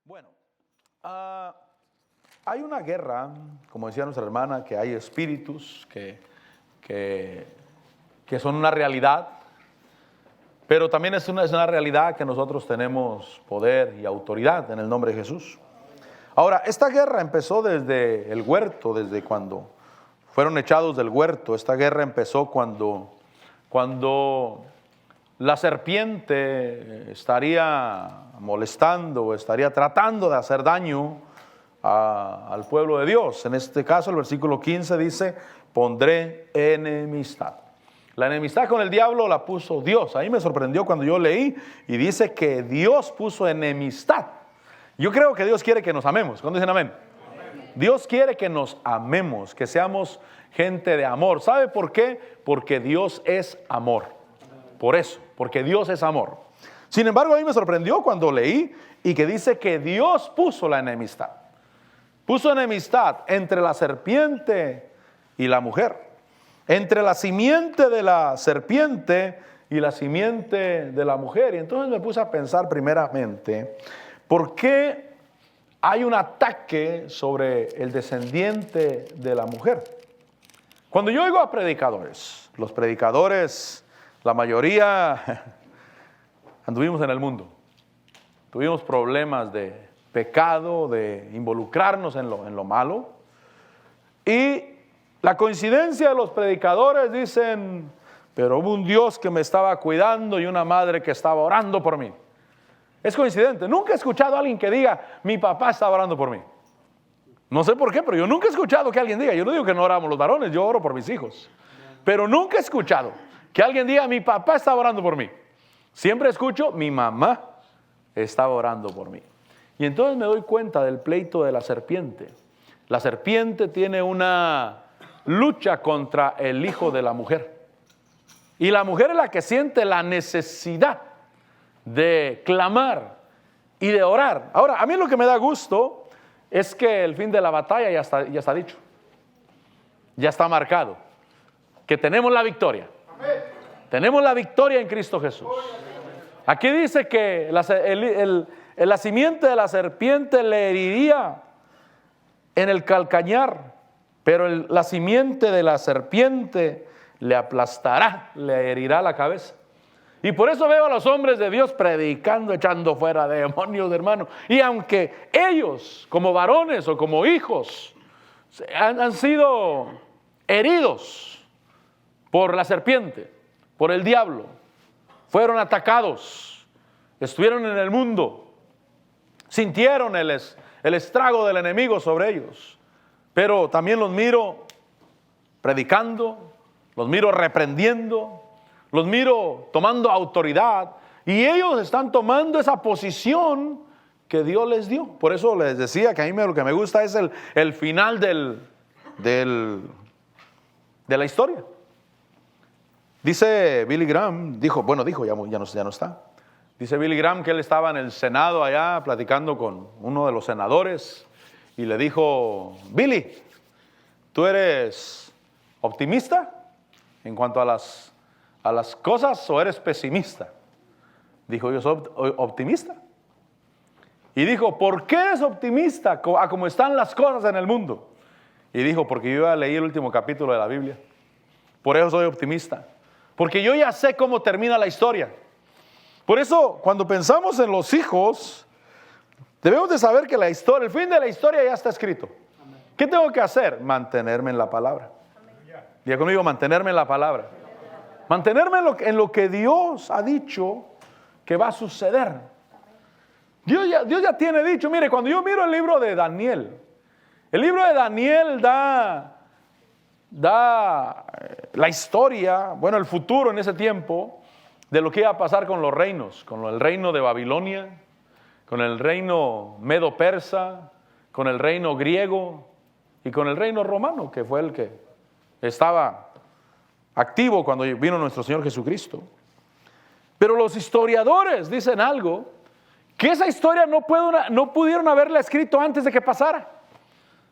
Bueno, hay una guerra, como decía nuestra hermana, que hay espíritus que son una realidad, pero también es una realidad que nosotros tenemos poder y autoridad en el nombre de Jesús. Ahora, esta guerra empezó desde el huerto, desde cuando fueron echados del huerto. Esta guerra empezó cuando la serpiente estaría molestando, estaría tratando de hacer daño al pueblo de Dios. En este caso, el versículo 15 dice: pondré enemistad. La enemistad con el diablo la puso Dios. Ahí me sorprendió cuando yo leí y dice que Dios puso enemistad. Yo creo que Dios quiere que nos amemos. ¿Cuándo dicen amén? Amén. Dios quiere que nos amemos, que seamos gente de amor. ¿Sabe por qué? Porque Dios es amor. Por eso, porque Dios es amor. Sin embargo, a mí me sorprendió cuando leí y que dice que Dios puso la enemistad. Puso enemistad entre la serpiente y la mujer. Entre la simiente de la serpiente y la simiente de la mujer. Y entonces me puse a pensar primeramente, ¿por qué hay un ataque sobre el descendiente de la mujer? Cuando yo oigo a predicadores, los predicadores, la mayoría anduvimos en el mundo. Tuvimos problemas de pecado, de involucrarnos en lo malo. Y la coincidencia de los predicadores dicen: pero hubo un Dios que me estaba cuidando y una madre que estaba orando por mí. Es coincidente. Nunca he escuchado a alguien que diga: mi papá estaba orando por mí. No sé por qué, pero yo nunca he escuchado que alguien diga. Yo no digo que no oramos los varones, yo oro por mis hijos. Pero nunca he escuchado que alguien diga: mi papá estaba orando por mí. Siempre escucho: mi mamá estaba orando por mí. Y entonces me doy cuenta del pleito de la serpiente. La serpiente tiene una lucha contra el hijo de la mujer. Y la mujer es la que siente la necesidad de clamar y de orar. Ahora, a mí lo que me da gusto es que el fin de la batalla ya está dicho. Ya está marcado. Que tenemos la victoria. Amén. Tenemos la victoria en Cristo Jesús. Aquí dice que la simiente de la serpiente le heriría en el calcañar, pero la simiente de la serpiente le aplastará, le herirá la cabeza. Y por eso veo a los hombres de Dios predicando, echando fuera demonios, hermano. Y aunque ellos, como varones o como hijos, han sido heridos por la serpiente, por el diablo, fueron atacados, estuvieron en el mundo, sintieron el estrago del enemigo sobre ellos. Pero también los miro predicando, los miro reprendiendo, los miro tomando autoridad, y ellos están tomando esa posición que Dios les dio. Por eso les decía que a mí lo que me gusta es el final de la historia. Dice Billy Graham, dijo, ya no está. Dice Billy Graham que él estaba en el Senado allá platicando con uno de los senadores y le dijo: Billy, ¿tú eres optimista en cuanto a las cosas o eres pesimista? Dijo: yo soy optimista. Y dijo: ¿por qué eres optimista a cómo están las cosas en el mundo? Y dijo: porque yo ya leí el último capítulo de la Biblia. Por eso soy optimista. Porque yo ya sé cómo termina la historia. Por eso, cuando pensamos en los hijos, debemos de saber que el fin de la historia ya está escrito. Amén. ¿Qué tengo que hacer? Mantenerme en la palabra. Amén. Diga conmigo: mantenerme en la palabra. Amén. Mantenerme en lo que Dios ha dicho que va a suceder. Dios ya tiene dicho. Mire, cuando yo miro el libro de Daniel, el libro de Daniel da la historia, bueno, el futuro en ese tiempo, de lo que iba a pasar con los reinos, con el reino de Babilonia, con el reino medo-persa, con el reino griego y con el reino romano, que fue el que estaba activo cuando vino nuestro Señor Jesucristo. Pero los historiadores dicen algo, que esa historia no pudieron haberla escrito antes de que pasara,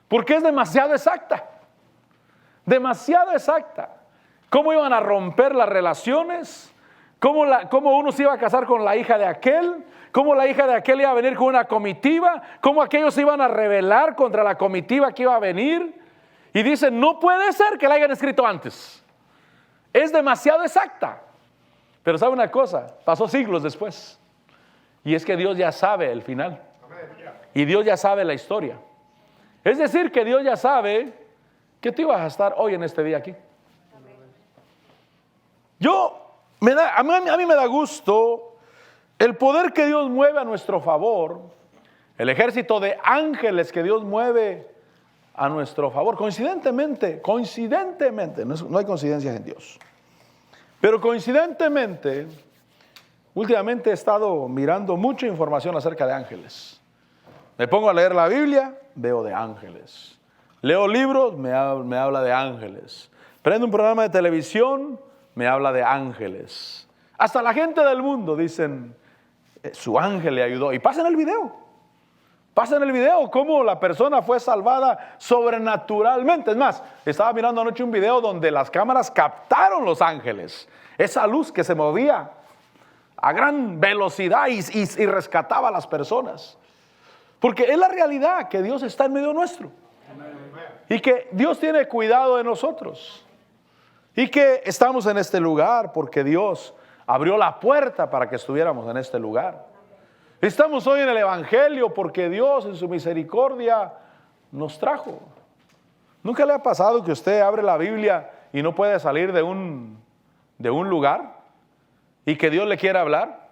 porque es demasiado exacta. Demasiado exacta. ¿Cómo iban a romper las relaciones? cómo uno se iba a casar con la hija de aquel, cómo la hija de aquel iba a venir con una comitiva, cómo aquellos se iban a rebelar contra la comitiva que iba a venir. Y dicen, no puede ser que la hayan escrito antes. Es demasiado exacta. Pero ¿sabe una cosa? Pasó siglos después. Y es que Dios ya sabe el final. Y Dios ya sabe la historia. Es decir, que Dios ya sabe que tú ibas a estar hoy en este día aquí. A mí me da gusto el poder que Dios mueve a nuestro favor, el ejército de ángeles que Dios mueve a nuestro favor. Coincidentemente, no hay coincidencias en Dios, pero coincidentemente, últimamente he estado mirando mucha información acerca de ángeles. Me pongo a leer la Biblia, veo de ángeles. Leo libros, me habla de ángeles. Prendo un programa de televisión, me habla de ángeles. Hasta la gente del mundo dicen, su ángel le ayudó. Y pasen el video. Pasen el video cómo la persona fue salvada sobrenaturalmente. Es más, estaba mirando anoche un video donde las cámaras captaron los ángeles. Esa luz que se movía a gran velocidad y rescataba a las personas. Porque es la realidad que Dios está en medio nuestro. Y que Dios tiene cuidado de nosotros. Y que estamos en este lugar porque Dios abrió la puerta para que estuviéramos en este lugar. Estamos hoy en el Evangelio porque Dios en su misericordia nos trajo. ¿Nunca le ha pasado que usted abre la Biblia y no puede salir de un lugar y que Dios le quiere hablar?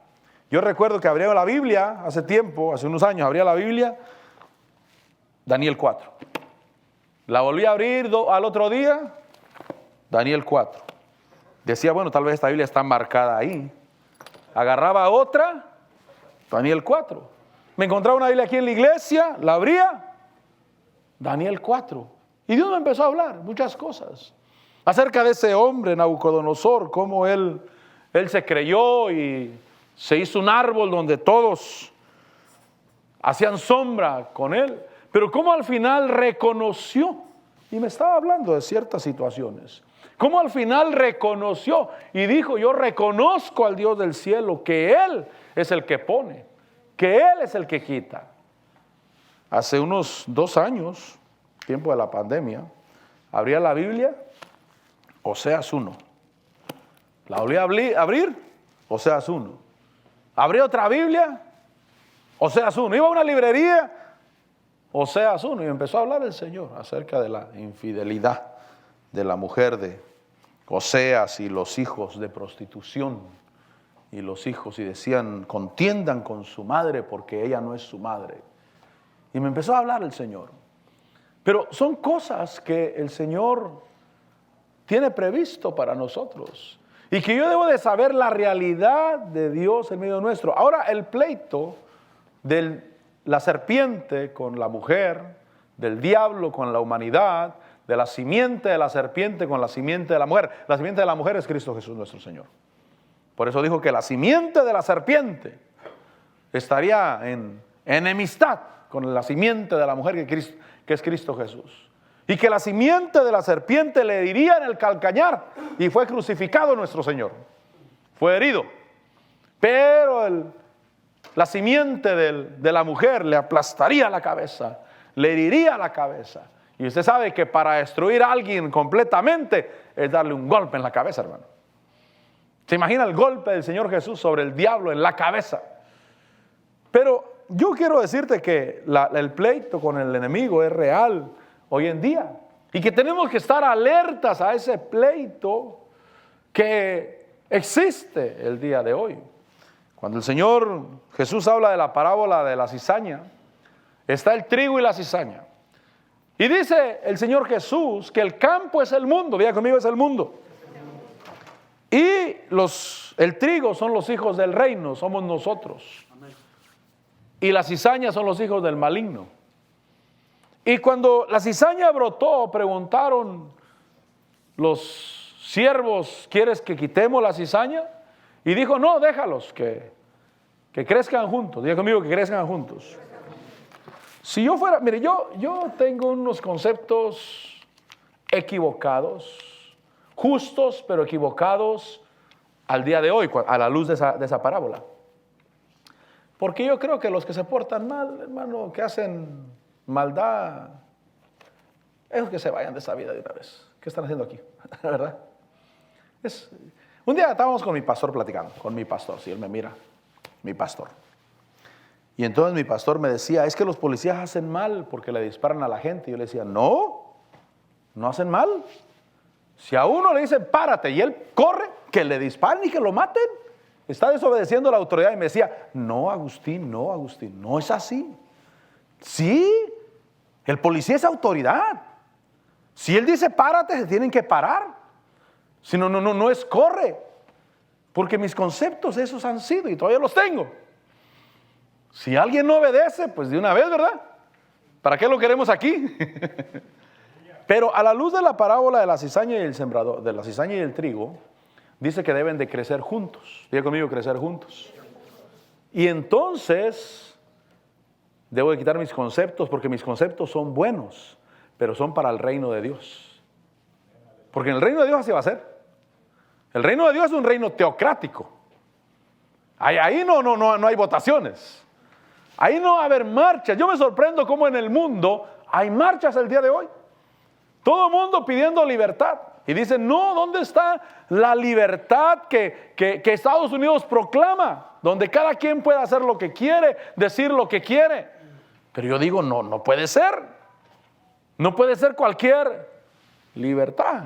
Yo recuerdo que abría la Biblia hace tiempo, hace unos años, abría la Biblia, Daniel 4. La volví a abrir al otro día, Daniel 4. Decía, bueno, tal vez esta Biblia está marcada ahí. Agarraba otra, Daniel 4. Me encontraba una Biblia aquí en la iglesia, la abría, Daniel 4. Y Dios me empezó a hablar muchas cosas acerca de ese hombre, Nabucodonosor, cómo él se creyó y se hizo un árbol donde todos hacían sombra con él. Pero cómo al final reconoció, y me estaba hablando de ciertas situaciones, cómo al final reconoció y dijo, yo reconozco al Dios del cielo, que Él es el que pone, que Él es el que quita. Hace unos 2 años, tiempo de la pandemia, abría la Biblia, Oseas 1. La volví a abrir, Oseas 1. Abrí otra Biblia, Oseas 1. Iba a una librería, Oseas 1, y empezó a hablar el Señor acerca de la infidelidad de la mujer de Oseas y los hijos de prostitución. Y los hijos, y decían, contiendan con su madre porque ella no es su madre. Y me empezó a hablar el Señor. Pero son cosas que el Señor tiene previsto para nosotros. Y que yo debo de saber la realidad de Dios en medio nuestro. Ahora, el pleito de la serpiente con la mujer, del diablo con la humanidad, de la simiente de la serpiente con la simiente de la mujer. La simiente de la mujer es Cristo Jesús nuestro Señor. Por eso dijo que la simiente de la serpiente estaría en enemistad con la simiente de la mujer que es Cristo Jesús. Y que la simiente de la serpiente le diría en el calcañar, y fue crucificado nuestro Señor. Fue herido. Pero la simiente de la mujer le aplastaría la cabeza, le heriría la cabeza. Y usted sabe que para destruir a alguien completamente es darle un golpe en la cabeza, hermano. ¿Se imagina el golpe del Señor Jesús sobre el diablo en la cabeza? Pero yo quiero decirte que el pleito con el enemigo es real hoy en día. Y que tenemos que estar alertas a ese pleito que existe el día de hoy. Cuando el Señor Jesús habla de la parábola de la cizaña, está el trigo y la cizaña. Y dice el Señor Jesús que el campo es el mundo, diga conmigo, es el mundo. Y el trigo son los hijos del reino, somos nosotros. Y la cizaña son los hijos del maligno. Y cuando la cizaña brotó, preguntaron los siervos, ¿quieres que quitemos la cizaña? Y dijo, no, déjalos, que crezcan juntos. Diga conmigo, que crezcan juntos. Si yo fuera, mire, yo tengo unos conceptos equivocados, justos pero equivocados al día de hoy, a la luz de esa parábola. Porque yo creo que los que se portan mal, hermano, que hacen maldad, esos que se vayan de esa vida de una vez. ¿Qué están haciendo aquí? ¿Verdad? Un día estábamos con mi pastor platicando, con mi pastor, si él me mira, mi pastor. Y entonces mi pastor me decía, es que los policías hacen mal porque le disparan a la gente. Y yo le decía, no hacen mal. Si a uno le dicen, párate, y él corre, que le disparen y que lo maten. Está desobedeciendo a la autoridad. Y me decía, no, Agustín, no es así. Sí, el policía es autoridad. Si él dice párate, se tienen que parar. Si no es corre. Porque mis conceptos esos han sido y todavía los tengo. Si alguien no obedece, pues de una vez, ¿verdad? ¿Para qué lo queremos aquí? Pero a la luz de la parábola de la cizaña y el sembrador, de la cizaña y el trigo, dice que deben de crecer juntos. Diga conmigo, crecer juntos. Y entonces debo de quitar mis conceptos, porque mis conceptos son buenos, pero son para el reino de Dios. Porque en el reino de Dios así va a ser. El reino de Dios es un reino teocrático. Ahí no hay votaciones. Ahí no va a haber marchas. Yo me sorprendo cómo en el mundo hay marchas el día de hoy. Todo el mundo pidiendo libertad. Y dicen, no, ¿dónde está la libertad que Estados Unidos proclama? Donde cada quien puede hacer lo que quiere, decir lo que quiere. Pero yo digo, no puede ser. No puede ser cualquier libertad.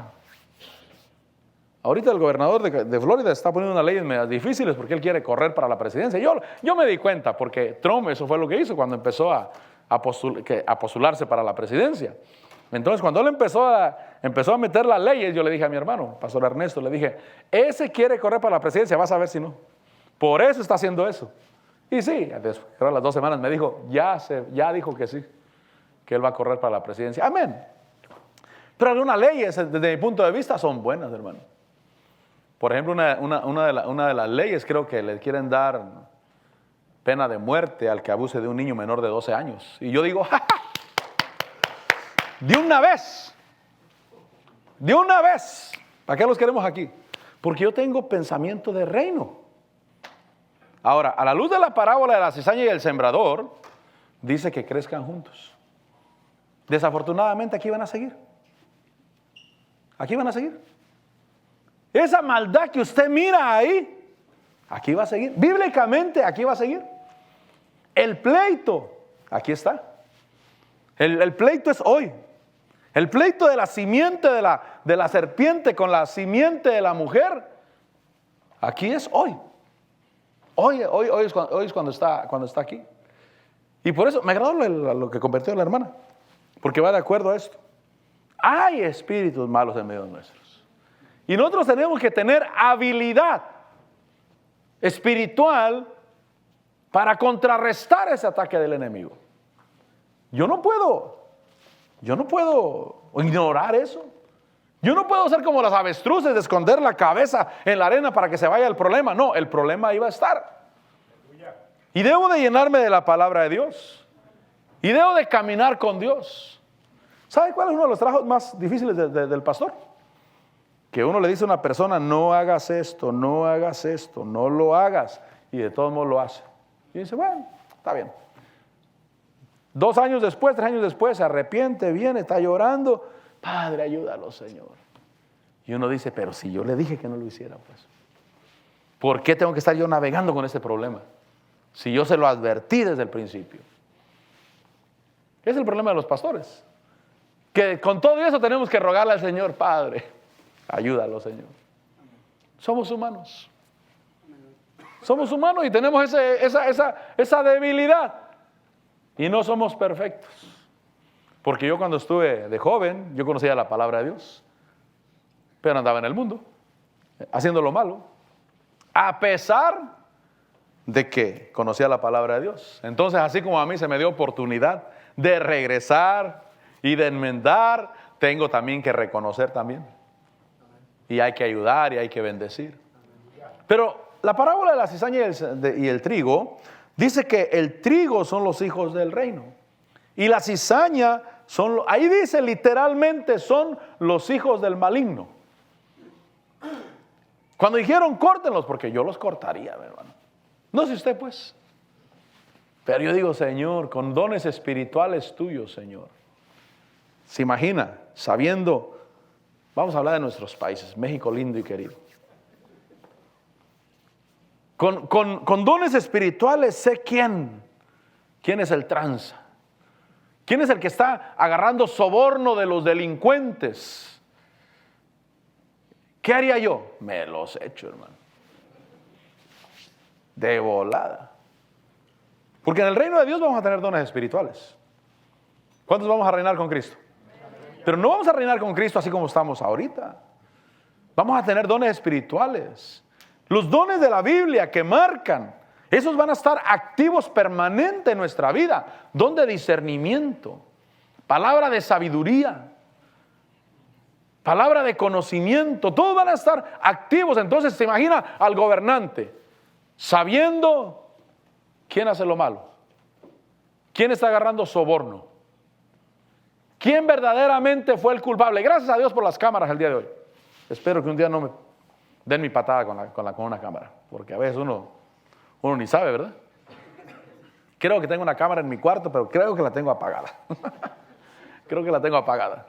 Ahorita el gobernador de Florida está poniendo unas leyes medias difíciles porque él quiere correr para la presidencia. Yo me di cuenta porque Trump eso fue lo que hizo cuando empezó a postularse para la presidencia. Entonces cuando él empezó a meter las leyes, yo le dije a mi hermano, Pastor Ernesto, le dije, ese quiere correr para la presidencia, vas a ver si no. Por eso está haciendo eso. Y sí, después de las 2 semanas me dijo, ya dijo que sí, que él va a correr para la presidencia. Amén. Pero algunas leyes, desde mi punto de vista, son buenas, hermano. Por ejemplo, una de las leyes creo que le quieren dar pena de muerte al que abuse de un niño menor de 12 años. Y yo digo, ¡ja, ja! De una vez. ¿Para qué los queremos aquí? Porque yo tengo pensamiento de reino. Ahora, a la luz de la parábola de la cizaña y el sembrador, dice que crezcan juntos. Desafortunadamente aquí van a seguir. Esa maldad que usted mira ahí, aquí va a seguir. Bíblicamente, aquí va a seguir. El pleito, aquí está. El pleito es hoy. El pleito de la simiente de la serpiente con la simiente de la mujer, aquí es hoy. Hoy es cuando está aquí. Y por eso me agradó lo que compartió la hermana, porque va de acuerdo a esto. Hay espíritus malos en medio de nuestros. Y nosotros tenemos que tener habilidad espiritual para contrarrestar ese ataque del enemigo. Yo no puedo ignorar eso. Yo no puedo ser como las avestruces de esconder la cabeza en la arena para que se vaya el problema. No, el problema iba a estar. Y debo de llenarme de la palabra de Dios. Y debo de caminar con Dios. ¿Sabe cuál es uno de los trabajos más difíciles del pastor? Que uno le dice a una persona, no hagas esto, no lo hagas. Y de todos modos lo hace. Y dice, bueno, está bien. 2 años después, 3 años después, se arrepiente, viene, está llorando. Padre, ayúdalo, Señor. Y uno dice, pero si yo le dije que no lo hiciera, pues. ¿Por qué tengo que estar yo navegando con este problema? Si yo se lo advertí desde el principio. Es el problema de los pastores. Que con todo eso tenemos que rogarle al Señor, Padre, ayúdalo, Señor. Somos humanos. Somos humanos y tenemos esa debilidad. Y no somos perfectos. Porque yo cuando estuve de joven, yo conocía la palabra de Dios. Pero andaba en el mundo, haciendo lo malo. A pesar de que conocía la palabra de Dios. Entonces, así como a mí se me dio oportunidad de regresar y de enmendar, tengo también que reconocer también. Y hay que ayudar y hay que bendecir. Pero la parábola de la cizaña y el trigo dice que el trigo son los hijos del reino. Y la cizaña ahí dice literalmente, son los hijos del maligno. Cuando dijeron córtenlos, porque yo los cortaría, mi hermano. No sé usted pues. Pero yo digo, Señor, con dones espirituales tuyos, Señor. ¿Se imagina? Sabiendo, vamos a hablar de nuestros países, México lindo y querido. Con dones espirituales sé quién es el tranza. ¿Quién es el que está agarrando soborno de los delincuentes? ¿Qué haría yo? Me los echo, hermano. De volada. Porque en el reino de Dios vamos a tener dones espirituales. ¿Cuántos vamos a reinar con Cristo? Pero no vamos a reinar con Cristo así como estamos ahorita. Vamos a tener dones espirituales. Los dones de la Biblia que marcan, esos van a estar activos permanente en nuestra vida. Don de discernimiento, palabra de sabiduría, palabra de conocimiento, todos van a estar activos. Entonces se imagina al gobernante sabiendo quién hace lo malo, quién está agarrando soborno, quién verdaderamente fue el culpable. Gracias a Dios por las cámaras el día de hoy. Espero que un día no me den mi patada con una cámara, porque a veces uno ni sabe, ¿verdad? Creo que tengo una cámara en mi cuarto, pero creo que la tengo apagada. Creo que la tengo apagada.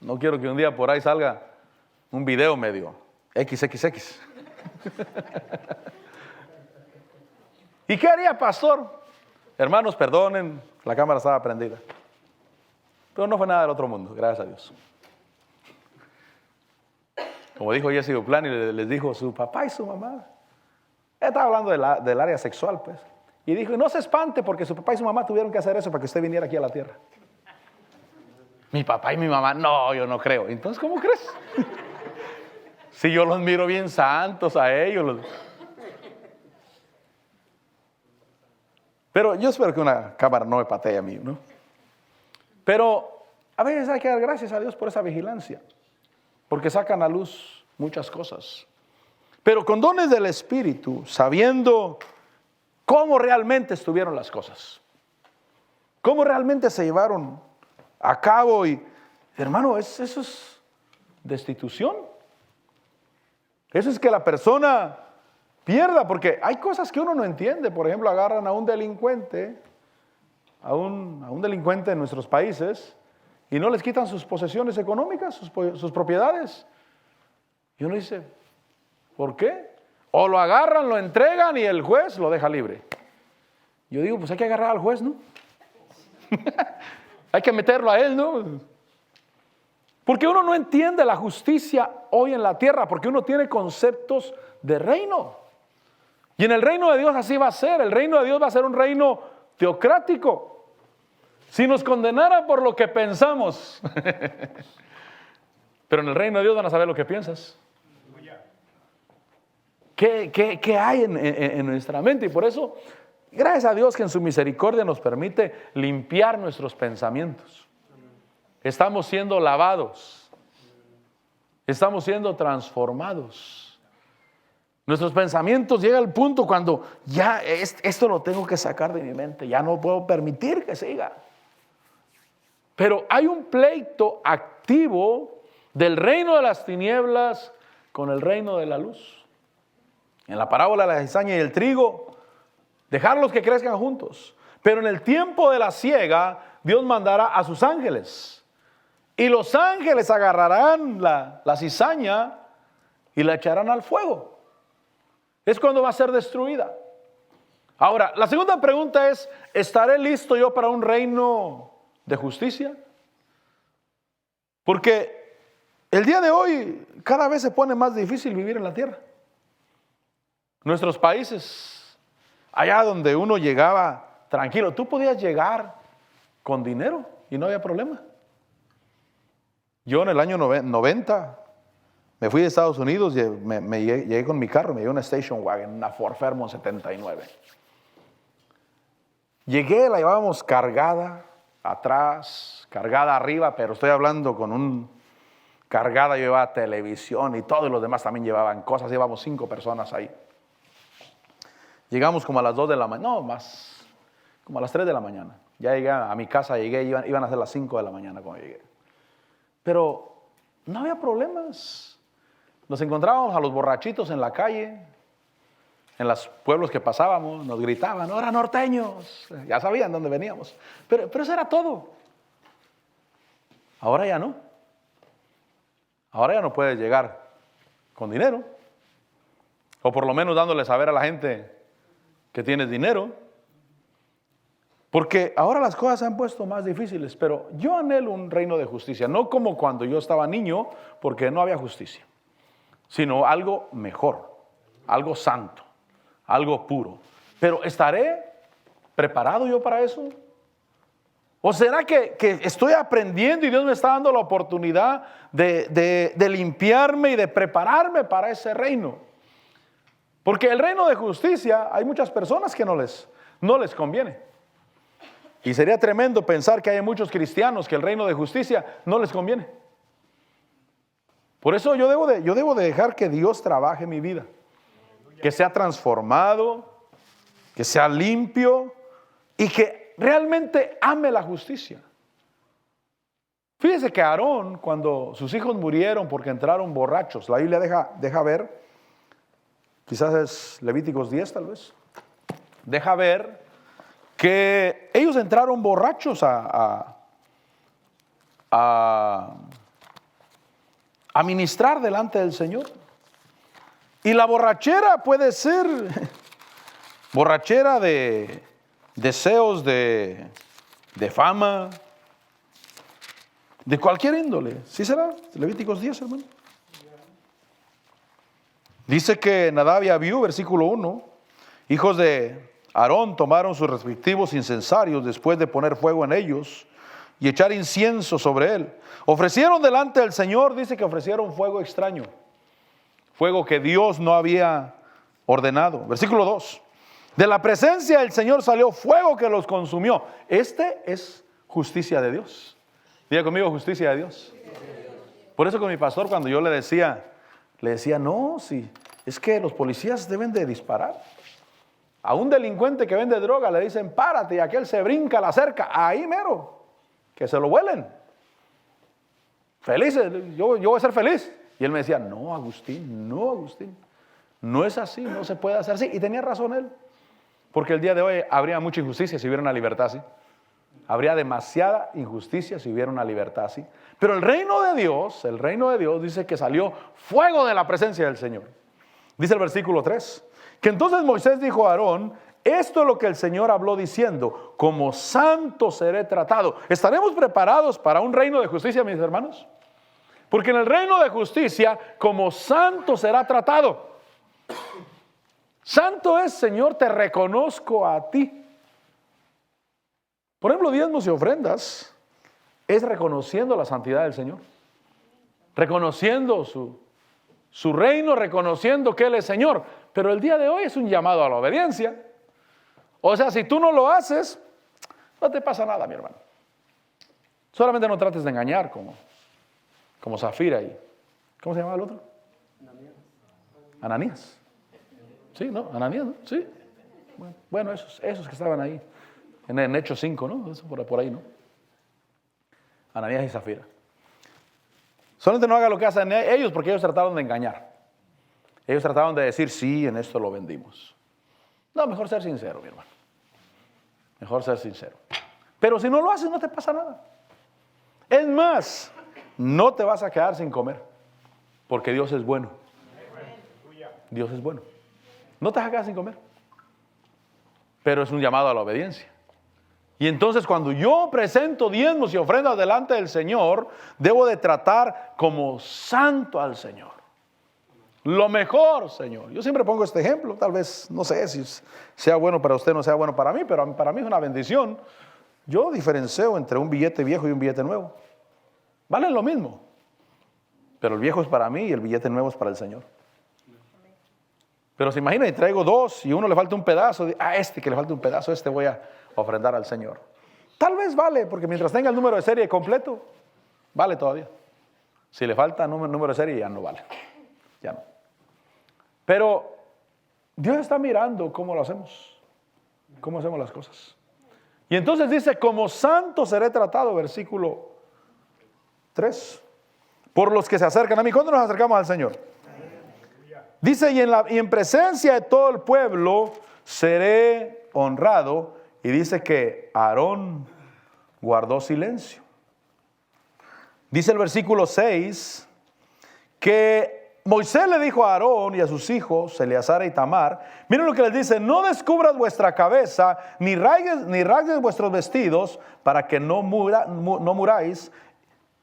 No quiero que un día por ahí salga un video medio XXX. ¿Y qué haría, pastor? Hermanos, perdonen, la cámara estaba prendida. Pero no fue nada del otro mundo, gracias a Dios. Como dijo Jesse Duplan, y les dijo su papá y su mamá. Él estaba hablando del área sexual, pues. Y dijo, no se espante porque su papá y su mamá tuvieron que hacer eso para que usted viniera aquí a la tierra. Mi papá y mi mamá, no, yo no creo. Entonces, ¿cómo crees? Si yo los miro bien santos a ellos. Pero yo espero que una cámara no me patee a mí, ¿no? Pero a veces hay que dar gracias a Dios por esa vigilancia. Porque sacan a luz muchas cosas. Pero con dones del Espíritu, sabiendo cómo realmente estuvieron las cosas. Cómo realmente se llevaron a cabo. Y, hermano, eso es destitución. Eso es que la persona pierda. Porque hay cosas que uno no entiende. Por ejemplo, agarran a un delincuente, a un delincuente en nuestros países, y no les quitan sus posesiones económicas, sus propiedades. Y uno dice, ¿por qué? O lo agarran, lo entregan y el juez lo deja libre. Yo digo, pues hay que agarrar al juez, ¿no? Hay que meterlo a él, ¿no? Porque uno no entiende la justicia hoy en la tierra, porque uno tiene conceptos de reino. Y en el reino de Dios así va a ser. El reino de Dios va a ser un reino teocrático. Si nos condenara por lo que pensamos, pero en el reino de Dios van a saber lo que piensas. ¿Qué hay en nuestra mente? Y por eso, gracias a Dios que en su misericordia nos permite limpiar nuestros pensamientos. Estamos siendo lavados. Estamos siendo transformados. Nuestros pensamientos llegan al punto cuando ya esto lo tengo que sacar de mi mente. Ya no puedo permitir que siga. Pero hay un pleito activo del reino de las tinieblas con el reino de la luz. En la parábola de la cizaña y el trigo, dejarlos que crezcan juntos. Pero en el tiempo de la siega, Dios mandará a sus ángeles. Y los ángeles agarrarán la cizaña y la echarán al fuego. Es cuando va a ser destruida. Ahora, la segunda pregunta es, ¿estaré listo yo para un reino de justicia? Porque el día de hoy cada vez se pone más difícil vivir en la tierra. Nuestros países, allá donde uno llegaba tranquilo, tú podías llegar con dinero y no había problema. Yo en el año 90 me fui de Estados Unidos y llegué con mi carro, me llevé una station wagon, una Ford Fairmont 79. Llegué, la llevábamos cargada atrás, cargada arriba, pero estoy hablando cargada, yo llevaba televisión y todos los demás también llevaban cosas, llevamos 5 personas ahí. Llegamos como a las 2 de la mañana, no más, como a las 3 de la mañana. Ya llegué a mi casa, iban a ser las 5 de la mañana cuando llegué. Pero no había problemas. nos encontrábamos a los borrachitos en la calle, en los pueblos que pasábamos, nos gritaban, ahora norteños, ya sabían dónde veníamos, pero eso era todo. Ahora ya no. Ahora ya no puedes llegar con dinero, o por lo menos dándole saber a la gente que tienes dinero, porque ahora las cosas se han puesto más difíciles, pero yo anhelo un reino de justicia, no como cuando yo estaba niño, porque no había justicia, sino algo mejor, algo santo, algo puro. Pero ¿estaré preparado yo para eso? ¿O será que estoy aprendiendo y Dios me está dando la oportunidad de limpiarme y de prepararme para ese reino? Porque el reino de justicia hay muchas personas que no les conviene. Y sería tremendo pensar que hay muchos cristianos que el reino de justicia no les conviene. Por eso yo debo de dejar que Dios trabaje mi vida, que sea transformado, que sea limpio y que realmente ame la justicia. Fíjese que Aarón, cuando sus hijos murieron porque entraron borrachos, la Biblia deja ver, quizás es Levíticos 10 tal vez, deja ver que ellos entraron borrachos a ministrar delante del Señor. Y la borrachera puede ser borrachera de deseos de fama, de cualquier índole. ¿Sí será? Levíticos 10, hermano. Dice que Nadab y Abiú, versículo 1, hijos de Aarón, tomaron sus respectivos incensarios después de poner fuego en ellos y echar incienso sobre él. Ofrecieron delante del Señor, dice que ofrecieron fuego extraño, fuego que Dios no había ordenado. Versículo 2. De la presencia del Señor salió fuego que los consumió. Este es justicia de Dios. Diga conmigo, justicia de Dios. Por eso con mi pastor, cuando yo le decía, no, sí, es que los policías deben de disparar. A un delincuente que vende droga le dicen, párate, y aquel se brinca la cerca, ahí mero, que se lo vuelen. Felices, yo voy a ser feliz. Y él me decía, no, Agustín, no es así, no se puede hacer así. Y tenía razón él. Porque el día de hoy habría mucha injusticia si hubiera una libertad así. Habría demasiada injusticia si hubiera una libertad así. Pero el reino de Dios dice que salió fuego de la presencia del Señor. Dice el versículo 3, que entonces Moisés dijo a Aarón, esto es lo que el Señor habló diciendo, como santo seré tratado. ¿Estaremos preparados para un reino de justicia, mis hermanos? Porque en el reino de justicia, como santo será tratado. Santo es, Señor, te reconozco a ti. Por ejemplo, diezmos y ofrendas es reconociendo la santidad del Señor. Reconociendo su reino, reconociendo que Él es Señor. Pero el día de hoy es un llamado a la obediencia. O sea, si tú no lo haces, no te pasa nada, mi hermano. Solamente no trates de engañar como Zafira y... ¿Cómo se llamaba el otro? Ananías. Sí, ¿no? Ananías, ¿no? Sí. Bueno, esos que estaban ahí. En Hechos 5, ¿no? Eso por ahí, ¿no? Ananías y Zafira. Solamente no haga lo que hacen ellos porque ellos trataron de engañar. Ellos trataron de decir, sí, en esto lo vendimos. No, mejor ser sincero, mi hermano. Mejor ser sincero. Pero si no lo haces, no te pasa nada. Es más, no te vas a quedar sin comer. Porque Dios es bueno. Dios es bueno. No te vas a quedar sin comer. Pero es un llamado a la obediencia. Y entonces cuando yo presento diezmos y ofrendas delante del Señor, debo de tratar como santo al Señor. Lo mejor, Señor. Yo siempre pongo este ejemplo, tal vez, no sé si sea bueno para usted, no sea bueno para mí, pero para mí es una bendición. Yo diferencio entre un billete viejo y un billete nuevo. Valen lo mismo, pero el viejo es para mí y el billete nuevo es para el Señor. Pero se imagina y traigo dos y uno le falta un pedazo, que le falta un pedazo, voy a ofrendar al Señor. Tal vez vale, porque mientras tenga el número de serie completo, vale todavía. Si le falta número de serie, ya no vale. Ya no. Pero Dios está mirando cómo lo hacemos, cómo hacemos las cosas. Y entonces dice, como santo seré tratado, versículo 3. Por los que se acercan a mí. ¿Cuándo nos acercamos al Señor? Dice, y en presencia de todo el pueblo seré honrado. Y dice que Aarón guardó silencio. Dice el versículo 6 que Moisés le dijo a Aarón y a sus hijos, Eleazar y Tamar, miren lo que les dice: no descubras vuestra cabeza, ni rasgues vuestros vestidos, para que no muráis,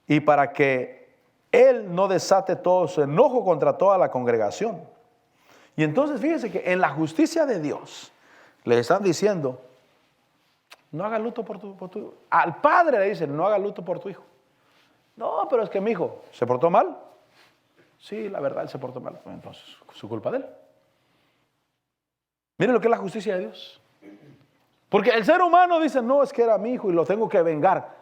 y para que él no desate todo su enojo contra toda la congregación. Y entonces fíjense que en la justicia de Dios le están diciendo: no haga luto por tu. Al padre le dicen: no haga luto por tu hijo. No, pero es que mi hijo se portó mal. Sí, la verdad, él se portó mal. Entonces, su culpa de él. Miren lo que es la justicia de Dios. Porque el ser humano dice: no, es que era mi hijo y lo tengo que vengar.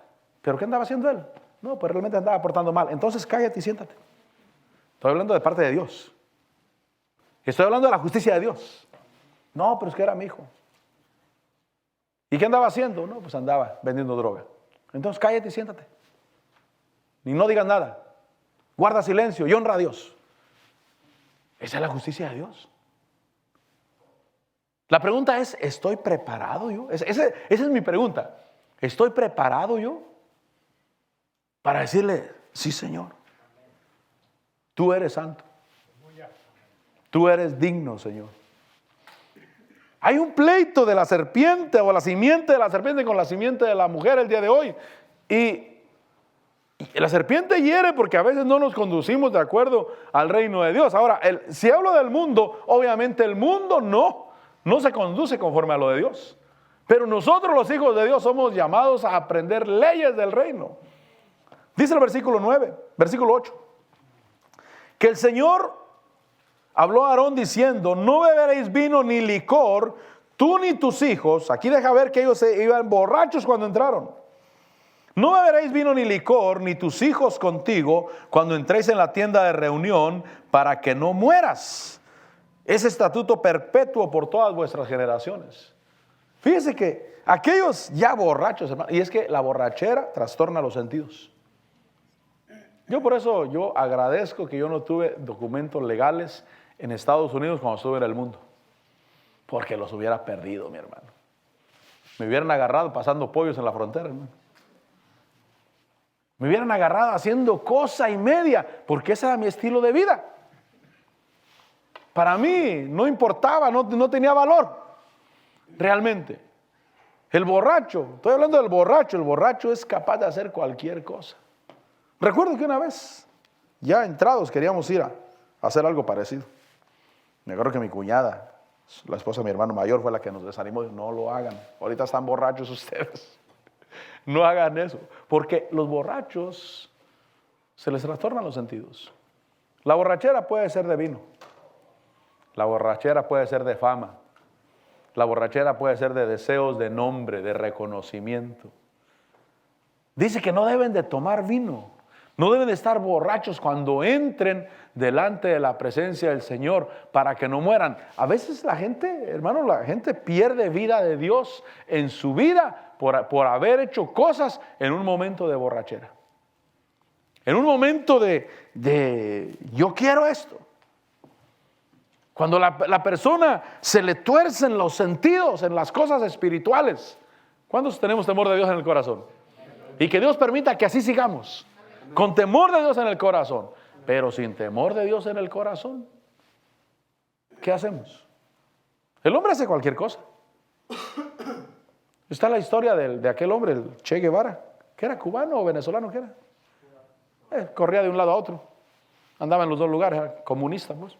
¿Pero qué andaba haciendo él? No, pues realmente andaba portando mal. Entonces cállate y siéntate. Estoy hablando de parte de Dios. Estoy hablando de la justicia de Dios. No, pero es que era mi hijo. ¿Y qué andaba haciendo? No, pues andaba vendiendo droga. Entonces cállate y siéntate. Y no digas nada. Guarda silencio y honra a Dios. Esa es la justicia de Dios. La pregunta es: ¿estoy preparado yo? Esa es mi pregunta. ¿Estoy preparado yo para decirle: sí, Señor, tú eres santo, tú eres digno, Señor? Hay un pleito de la serpiente o la simiente de la serpiente con la simiente de la mujer el día de hoy. Y la serpiente hiere porque a veces no nos conducimos de acuerdo al reino de Dios. Ahora, si hablo del mundo, obviamente el mundo no se conduce conforme a lo de Dios. Pero nosotros, los hijos de Dios, somos llamados a aprender leyes del reino. Dice el versículo 8, que el Señor habló a Aarón diciendo: no beberéis vino ni licor, tú ni tus hijos. Aquí deja ver que ellos iban borrachos cuando entraron. No beberéis vino ni licor, ni tus hijos contigo, cuando entréis en la tienda de reunión, para que no mueras. Es estatuto perpetuo por todas vuestras generaciones. Fíjense que aquellos ya borrachos, hermano, y es que la borrachera trastorna los sentidos. Por eso yo agradezco que yo no tuve documentos legales en Estados Unidos cuando estuve en el mundo, porque los hubiera perdido, mi hermano. Me hubieran agarrado pasando pollos en la frontera, hermano. Me hubieran agarrado haciendo cosa y media, porque ese era mi estilo de vida. Para mí no importaba, no tenía valor, realmente. El borracho, estoy hablando del borracho, el borracho es capaz de hacer cualquier cosa. Recuerdo que una vez, ya entrados, queríamos ir a hacer algo parecido. Me acuerdo que mi cuñada, la esposa de mi hermano mayor, fue la que nos desanimó. No lo hagan, ahorita están borrachos ustedes. No hagan eso, porque los borrachos se les trastornan los sentidos. La borrachera puede ser de vino, la borrachera puede ser de fama, la borrachera puede ser de deseos de nombre, de reconocimiento. Dice que no deben de tomar vino, no deben de estar borrachos cuando entren delante de la presencia del Señor, para que no mueran. A veces la gente, hermano, la gente pierde vida de Dios en su vida por haber hecho cosas en un momento de borrachera. En un momento de yo quiero esto. Cuando la persona se le tuercen los sentidos en las cosas espirituales. ¿Cuántos tenemos temor de Dios en el corazón? Y que Dios permita que así sigamos. Con temor de Dios en el corazón. Pero sin temor de Dios en el corazón, ¿qué hacemos? El hombre hace cualquier cosa. Está la historia de aquel hombre, el Che Guevara, que era cubano o venezolano, que era. Corría de un lado a otro. Andaba en los dos lugares, era comunista, pues.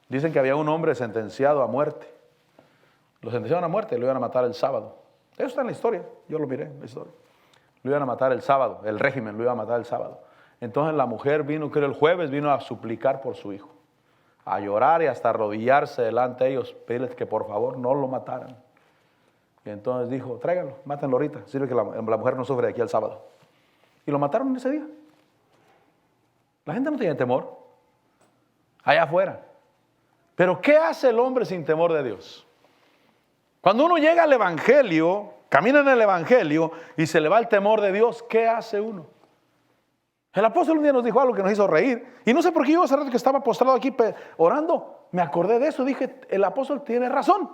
Dicen que había un hombre sentenciado a muerte. Lo sentenciaron a muerte, lo iban a matar el sábado. Eso está en la historia, yo lo miré en la historia. Lo iban a matar el sábado, el régimen lo iba a matar el sábado. Entonces la mujer vino, creo el jueves, vino a suplicar por su hijo, a llorar y hasta arrodillarse delante de ellos, pedirles que por favor no lo mataran. Y entonces dijo: tráiganlo, mátenlo ahorita, sirve que la mujer no sufre de aquí al sábado. Y lo mataron ese día. La gente no tiene temor, allá afuera. Pero ¿qué hace el hombre sin temor de Dios? Cuando uno llega al Evangelio, camina en el Evangelio y se le va el temor de Dios, ¿qué hace uno? El apóstol un día nos dijo algo que nos hizo reír. Y no sé por qué yo hace rato que estaba postrado aquí orando, me acordé de eso. Dije, el apóstol tiene razón.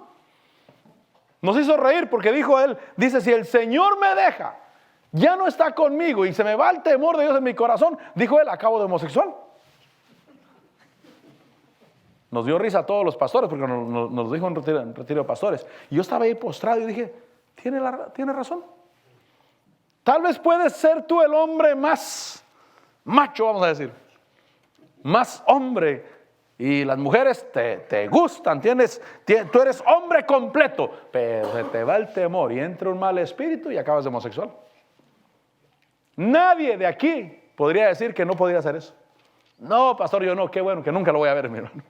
Nos hizo reír porque dijo él, dice, si el Señor me deja, ya no está conmigo y se me va el temor de Dios en mi corazón, dijo él, acabo de homosexual. Nos dio risa a todos los pastores porque nos dijo en retiro de pastores. Y yo estaba ahí postrado y dije, tiene razón. Tal vez puedes ser tú el hombre más macho, vamos a decir, más hombre, y las mujeres te gustan, tú eres hombre completo, pero se te va el temor y entra un mal espíritu y acabas de homosexual. Nadie de aquí podría decir que no podría hacer eso. No, pastor, yo no, qué bueno, que nunca lo voy a ver, mi hermano.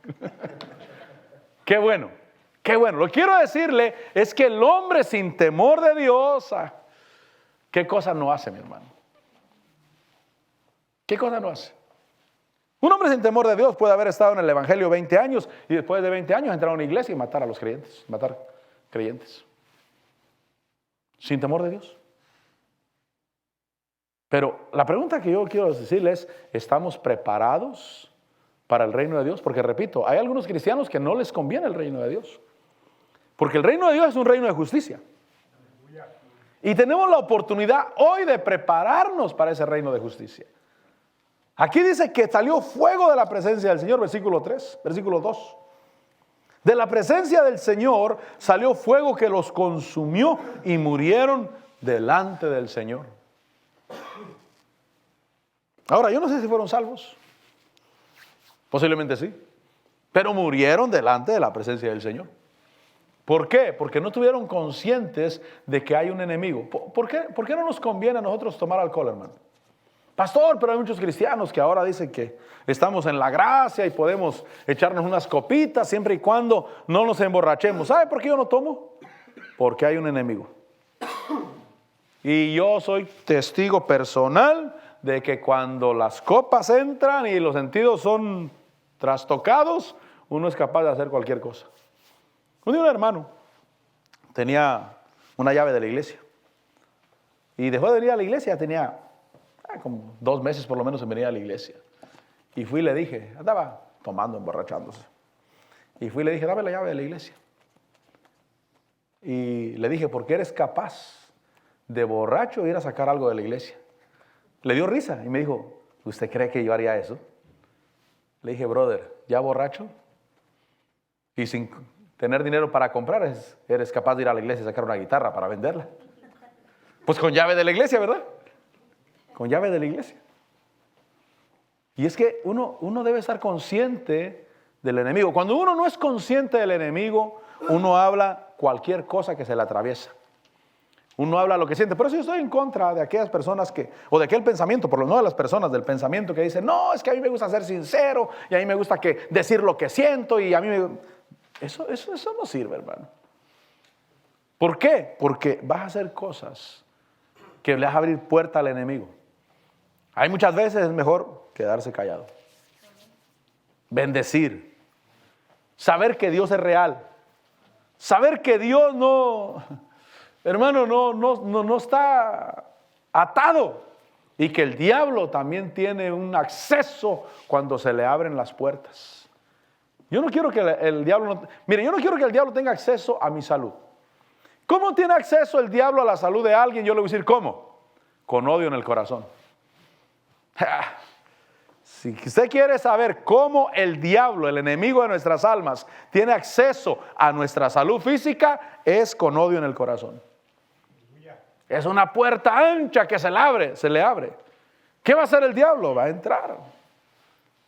Qué bueno, qué bueno. Lo que quiero decirle es que el hombre sin temor de Dios, ¿qué cosa no hace, mi hermano? ¿Qué cosa no hace? Un hombre sin temor de Dios puede haber estado en el evangelio 20 años y después de 20 años entrar a una iglesia y matar a los creyentes, matar creyentes. Sin temor de Dios. Pero la pregunta que yo quiero decirles, ¿estamos preparados para el reino de Dios? Porque repito, hay algunos cristianos que no les conviene el reino de Dios. Porque el reino de Dios es un reino de justicia. Y tenemos la oportunidad hoy de prepararnos para ese reino de justicia. Aquí dice que salió fuego de la presencia del Señor, versículo 2. De la presencia del Señor salió fuego que los consumió y murieron delante del Señor. Ahora, yo no sé si fueron salvos. Posiblemente sí. Pero murieron delante de la presencia del Señor. ¿Por qué? Porque no estuvieron conscientes de que hay un enemigo. ¿Por qué no nos conviene a nosotros tomar alcohol, hermano? Pastor, pero hay muchos cristianos que ahora dicen que estamos en la gracia y podemos echarnos unas copitas siempre y cuando no nos emborrachemos. ¿Sabe por qué yo no tomo? Porque hay un enemigo. Y yo soy testigo personal de que cuando las copas entran y los sentidos son trastocados, uno es capaz de hacer cualquier cosa. Un día un hermano tenía una llave de la iglesia y dejó de venir a la iglesia, tenía como 2 meses por lo menos en venir a la iglesia. Y fui y le dije, andaba tomando, emborrachándose. Y fui y le dije, dame la llave de la iglesia. Y le dije, ¿por qué eres capaz de borracho ir a sacar algo de la iglesia? Le dio risa y me dijo, ¿usted cree que yo haría eso? Le dije, brother, ya borracho y sin tener dinero para comprar, eres capaz de ir a la iglesia y sacar una guitarra para venderla. Pues con llave de la iglesia, ¿verdad? Con llave de la iglesia. Y es que uno debe estar consciente del enemigo. Cuando uno no es consciente del enemigo, uno habla cualquier cosa que se le atraviesa. Uno habla lo que siente. Por eso yo estoy en contra de aquellas personas o de aquel pensamiento, por lo menos de las personas del pensamiento que dicen, no, es que a mí me gusta ser sincero y a mí me gusta decir lo que siento y a mí Eso no sirve, hermano. ¿Por qué? Porque vas a hacer cosas que le vas a abrir puerta al enemigo. Hay muchas veces es mejor quedarse callado. Bendecir. Saber que Dios es real. Saber que Dios hermano, no está atado. Y que el diablo también tiene un acceso cuando se le abren las puertas. Yo no quiero que el diablo yo no quiero que el diablo tenga acceso a mi salud. ¿Cómo tiene acceso el diablo a la salud de alguien? Yo le voy a decir, ¿cómo? Con odio en el corazón. Si usted quiere saber cómo el diablo, el enemigo de nuestras almas, tiene acceso a nuestra salud física, es con odio en el corazón. Es una puerta ancha que se le abre. ¿Qué va a hacer el diablo? Va a entrar.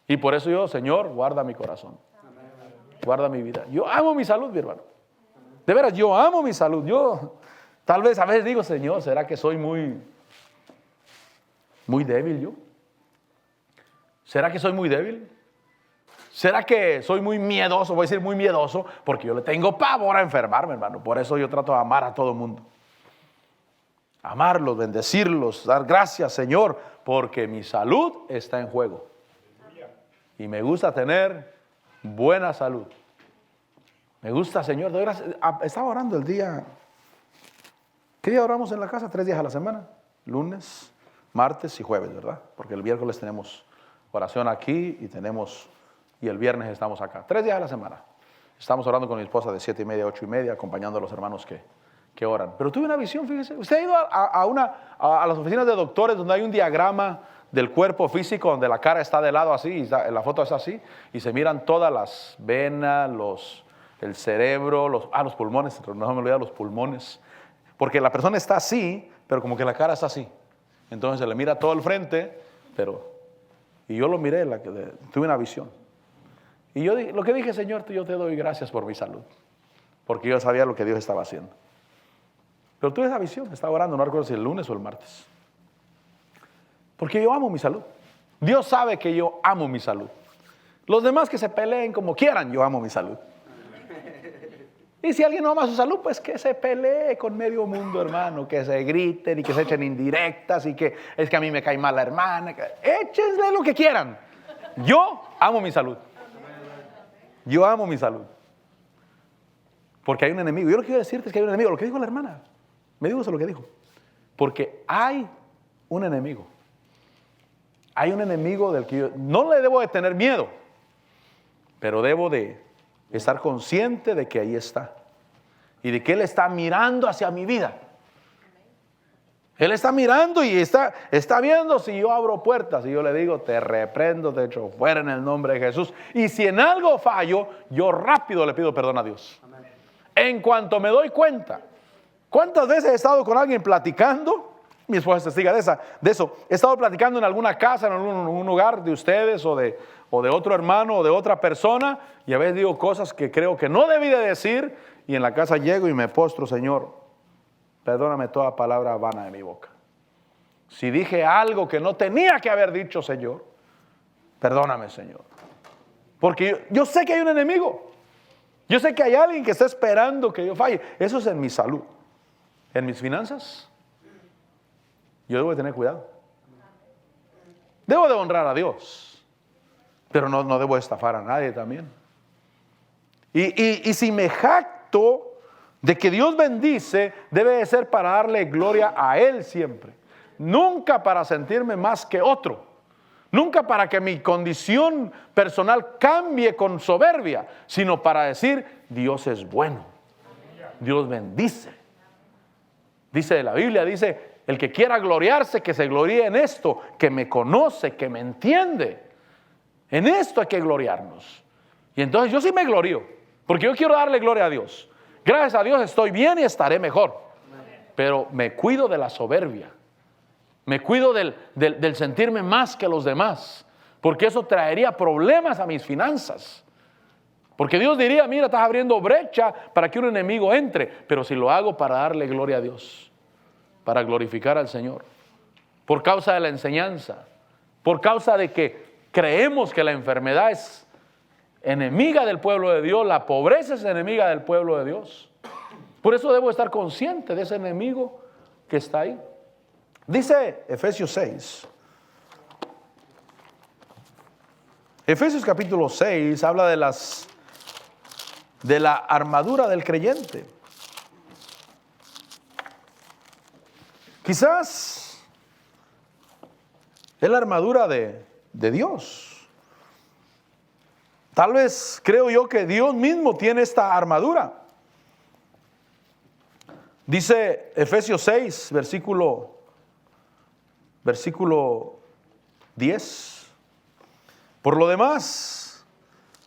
Y por eso yo, Señor, guarda mi corazón. Guarda mi vida. Yo amo mi salud, mi hermano. De veras, yo amo mi salud. Yo tal vez a veces digo, Señor, ¿será que soy muy débil yo? ¿Será que soy muy débil? ¿Será que soy muy miedoso? Voy a decir muy miedoso porque yo le tengo pavor a enfermarme, hermano. Por eso yo trato de amar a todo el mundo. Amarlos, bendecirlos, dar gracias, Señor, porque mi salud está en juego. Y me gusta tener buena salud. Me gusta, Señor, doy gracias. Estaba orando el día. ¿Qué día oramos en la casa? 3 días a la semana. Lunes, martes y jueves, ¿verdad? Porque el miércoles tenemos oración aquí y el viernes estamos acá. 3 días a la semana. Estamos orando con mi esposa de 7:30 a 8:30, acompañando a los hermanos que oran. Pero tuve una visión, fíjese. ¿Usted ha ido a las oficinas de doctores donde hay un diagrama del cuerpo físico, donde la cara está de lado así, y la foto es así, y se miran todas las venas, el cerebro, los pulmones, no me olvida los pulmones, porque la persona está así, pero como que la cara está así, entonces se le mira todo el frente, y yo lo miré, tuve una visión, y yo lo que dije, Señor, yo te doy gracias por mi salud, porque yo sabía lo que Dios estaba haciendo, pero tuve esa visión, estaba orando, no recuerdo si el lunes o el martes, porque yo amo mi salud. Dios sabe que yo amo mi salud. Los demás que se peleen como quieran, yo amo mi salud. Y si alguien no ama su salud, pues que se pelee con medio mundo, hermano, que se griten y que se echen indirectas y que es que a mí me cae mal la hermana. Échenle lo que quieran. Yo amo mi salud. Yo amo mi salud. Porque hay un enemigo. Yo lo que quiero decirte es que hay un enemigo. Lo que dijo la hermana, me dijo eso lo que dijo. Porque hay un enemigo. Hay un enemigo del que yo no le debo de tener miedo, pero debo de estar consciente de que ahí está y de que Él está mirando hacia mi vida. Él está mirando y está viendo si yo abro puertas y yo le digo, te reprendo, te echo fuera en el nombre de Jesús. Y si en algo fallo, yo rápido le pido perdón a Dios. Amén. En cuanto me doy cuenta, ¿cuántas veces he estado con alguien platicando? Mi esposa es testiga de eso. He estado platicando en alguna casa, en algún lugar de ustedes o de otro hermano o de otra persona, y a veces digo cosas que creo que no debí de decir, y en la casa llego y me postro, Señor, perdóname toda palabra vana de mi boca. Si dije algo que no tenía que haber dicho, Señor, perdóname, Señor. Porque yo sé que hay un enemigo. Yo sé que hay alguien que está esperando que yo falle. Eso es en mi salud. En mis finanzas, yo debo de tener cuidado. Debo de honrar a Dios, pero no debo estafar a nadie también. Y si me jacto de que Dios bendice, debe de ser para darle gloria a Él siempre. Nunca para sentirme más que otro. Nunca para que mi condición personal cambie con soberbia, sino para decir, Dios es bueno. Dios bendice. Dice la Biblia, dice, el que quiera gloriarse, que se gloríe en esto, que me conoce, que me entiende. En esto hay que gloriarnos. Y entonces yo sí me glorío, porque yo quiero darle gloria a Dios. Gracias a Dios estoy bien y estaré mejor. Pero me cuido de la soberbia. Me cuido del sentirme más que los demás. Porque eso traería problemas a mis finanzas. Porque Dios diría, mira, estás abriendo brecha para que un enemigo entre. Pero si lo hago para darle gloria a Dios, para glorificar al Señor, por causa de la enseñanza, por causa de que creemos que la enfermedad es enemiga del pueblo de Dios, la pobreza es enemiga del pueblo de Dios. Por eso debo estar consciente de ese enemigo que está ahí. Dice Efesios 6. Efesios capítulo 6 habla de la armadura del creyente. Quizás es la armadura de Dios. Tal vez creo yo que Dios mismo tiene esta armadura. Dice Efesios 6, versículo 10. Por lo demás,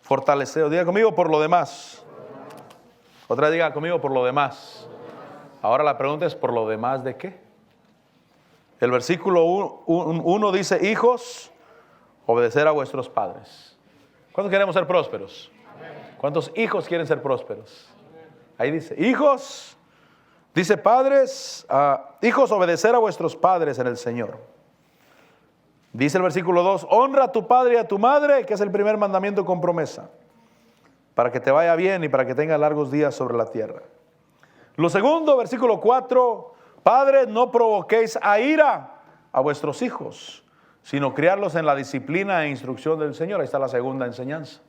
fortaleceos. Diga conmigo, por lo demás. Otra diga conmigo, por lo demás. Ahora la pregunta es, ¿por lo demás de qué? El versículo 1 dice, hijos, obedecer a vuestros padres. ¿Cuántos queremos ser prósperos? ¿Cuántos hijos quieren ser prósperos? Ahí dice, hijos, dice padres, hijos, obedecer a vuestros padres en el Señor. Dice el versículo 2, honra a tu padre y a tu madre, que es el primer mandamiento con promesa, para que te vaya bien y para que tengas largos días sobre la tierra. Lo segundo, versículo 4, padres, no provoquéis a ira a vuestros hijos, sino criarlos en la disciplina e instrucción del Señor. Ahí está la segunda enseñanza.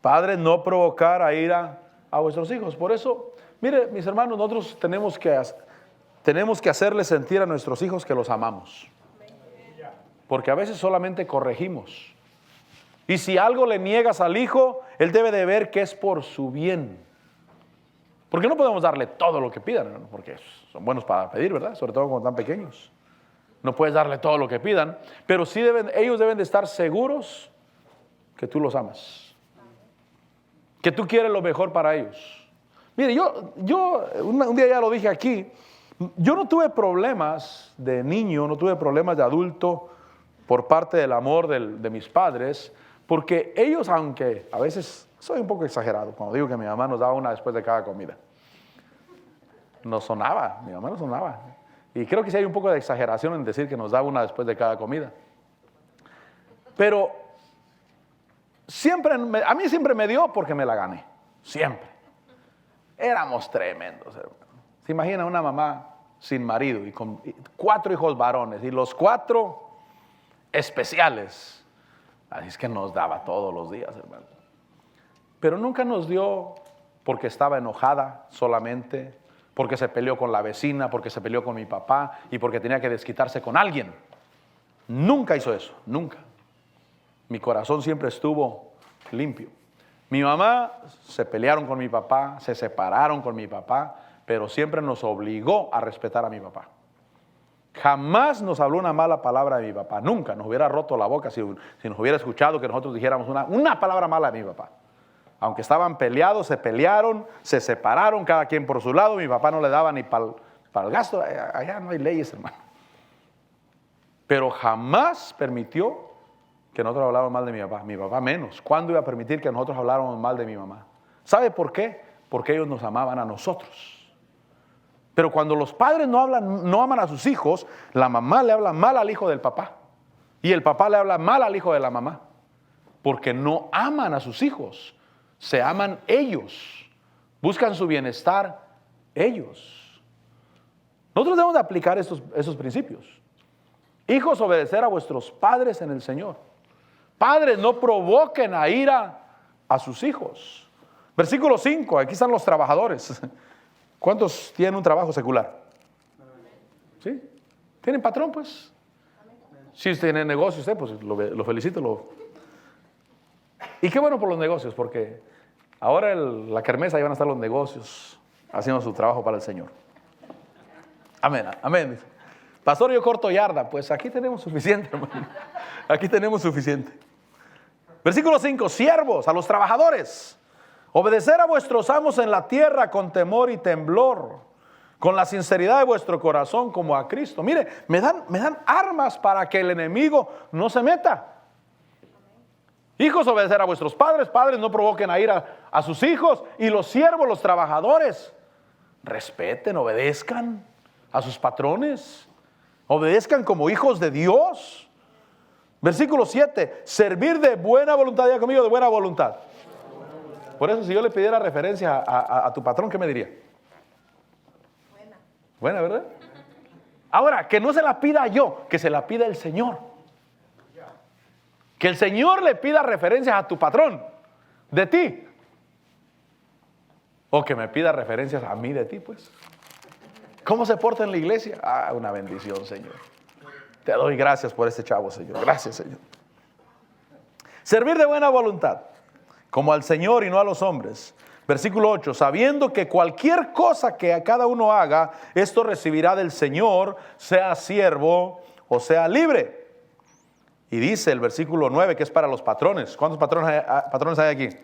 Padres, no provocar a ira a vuestros hijos. Por eso, mire, mis hermanos, nosotros tenemos tenemos que hacerle sentir a nuestros hijos que los amamos. Porque a veces solamente corregimos. Y si algo le niegas al hijo, él debe de ver que es por su bien. Porque no podemos darle todo lo que pidan, ¿no? Porque son buenos para pedir, ¿verdad? Sobre todo cuando están pequeños. No puedes darle todo lo que pidan, pero sí ellos deben de estar seguros que tú los amas. Que tú quieres lo mejor para ellos. Mire, yo un día ya lo dije aquí, yo no tuve problemas de niño, no tuve problemas de adulto por parte del amor de mis padres, porque ellos, aunque a veces soy un poco exagerado cuando digo que mi mamá nos daba una después de cada comida. No sonaba, mi mamá no sonaba. Y creo que sí hay un poco de exageración en decir que nos daba una después de cada comida. Pero a mí siempre me dio porque me la gané. Siempre. Éramos tremendos, hermano. ¿Se imagina una mamá sin marido y con 4 hijos varones y los 4 especiales? Así es que nos daba todos los días, hermano. Pero nunca nos dio porque estaba enojada solamente, porque se peleó con la vecina, porque se peleó con mi papá y porque tenía que desquitarse con alguien. Nunca hizo eso, nunca. Mi corazón siempre estuvo limpio. Mi mamá se pelearon con mi papá, se separaron con mi papá, pero siempre nos obligó a respetar a mi papá. Jamás nos habló una mala palabra de mi papá, nunca nos hubiera roto la boca si nos hubiera escuchado que nosotros dijéramos una palabra mala de mi papá. Aunque estaban peleados, se pelearon, se separaron, cada quien por su lado, mi papá no le daba ni para el gasto, allá no hay leyes, hermano. Pero jamás permitió que nosotros habláramos mal de mi papá menos. ¿Cuándo iba a permitir que nosotros habláramos mal de mi mamá? ¿Sabe por qué? Porque ellos nos amaban a nosotros. Pero cuando los padres no aman a sus hijos, la mamá le habla mal al hijo del papá. Y el papá le habla mal al hijo de la mamá. Porque no aman a sus hijos. Se aman ellos. Buscan su bienestar ellos. Nosotros debemos de aplicar esos principios. Hijos, obedecer a vuestros padres en el Señor. Padres, no provoquen a ira a sus hijos. Versículo 5, aquí están los trabajadores. ¿Cuántos tienen un trabajo secular? ¿Sí? ¿Tienen patrón, pues? Si tienen negocio usted, pues lo felicito. Y qué bueno por los negocios, porque ahora la kermés ahí van a estar los negocios haciendo su trabajo para el Señor. Amén, amén. Pastor, yo corto yarda. Pues aquí tenemos suficiente, hermano. Aquí tenemos suficiente. Versículo 5, siervos, a los trabajadores. Obedecer a vuestros amos en la tierra con temor y temblor, con la sinceridad de vuestro corazón como a Cristo. Mire, me dan armas para que el enemigo no se meta. Hijos, obedecer a vuestros padres. Padres, no provoquen a ira a sus hijos. Y los siervos, los trabajadores, respeten, obedezcan a sus patrones. Obedezcan como hijos de Dios. Versículo 7, servir de buena voluntad. Diga conmigo, de buena voluntad. Por eso, si yo le pidiera referencia a tu patrón, ¿qué me diría? Buena, ¿verdad? Ahora, que no se la pida yo, que se la pida el Señor. Que el Señor le pida referencias a tu patrón de ti. O que me pida referencias a mí de ti, pues. ¿Cómo se porta en la iglesia? Ah, una bendición, Señor. Te doy gracias por este chavo, Señor. Gracias, Señor. Servir de buena voluntad, como al Señor y no a los hombres. Versículo 8, sabiendo que cualquier cosa que a cada uno haga, esto recibirá del Señor, sea siervo o sea libre. Y dice el versículo 9 que es para los patrones. ¿Cuántos patrones hay aquí?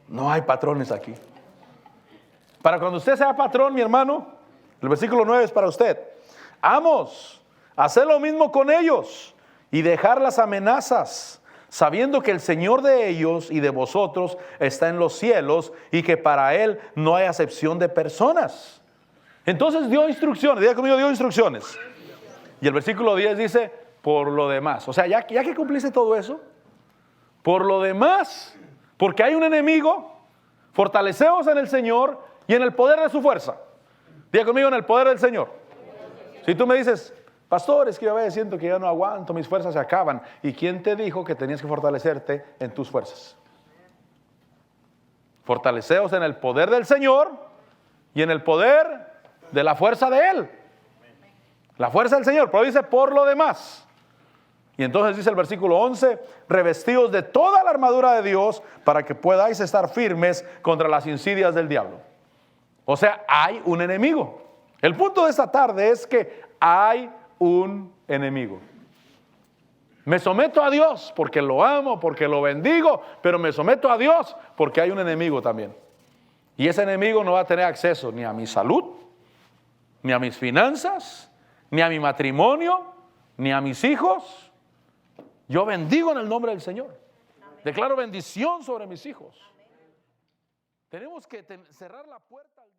No hay patrones aquí. Para cuando usted sea patrón, mi hermano, el versículo 9 es para usted. Amos, haced lo mismo con ellos y dejar las amenazas, sabiendo que el Señor de ellos y de vosotros está en los cielos y que para Él no hay acepción de personas. Entonces dio instrucciones, diga conmigo, dio instrucciones. Y el versículo 10 dice, por lo demás. O sea, ya que cumpliste todo eso, por lo demás, porque hay un enemigo, fortaleceos en el Señor y en el poder de su fuerza. Diga conmigo, en el poder del Señor. Si tú me dices, pastor, es que yo a veces siento que ya no aguanto, mis fuerzas se acaban. ¿Y quién te dijo que tenías que fortalecerte en tus fuerzas? Fortaleceos en el poder del Señor y en el poder de la fuerza de Él. La fuerza del Señor. Pero dice por lo demás. Y entonces dice el versículo 11, revestidos de toda la armadura de Dios para que podáis estar firmes contra las insidias del diablo. O sea, hay un enemigo. El punto de esta tarde es que hay un enemigo. Me someto a Dios porque lo amo, porque lo bendigo, pero me someto a Dios porque hay un enemigo también. Y ese enemigo no va a tener acceso ni a mi salud, ni a mis finanzas, ni a mi matrimonio, ni a mis hijos. Yo bendigo en el nombre del Señor. Declaro bendición sobre mis hijos. Tenemos que cerrar la puerta al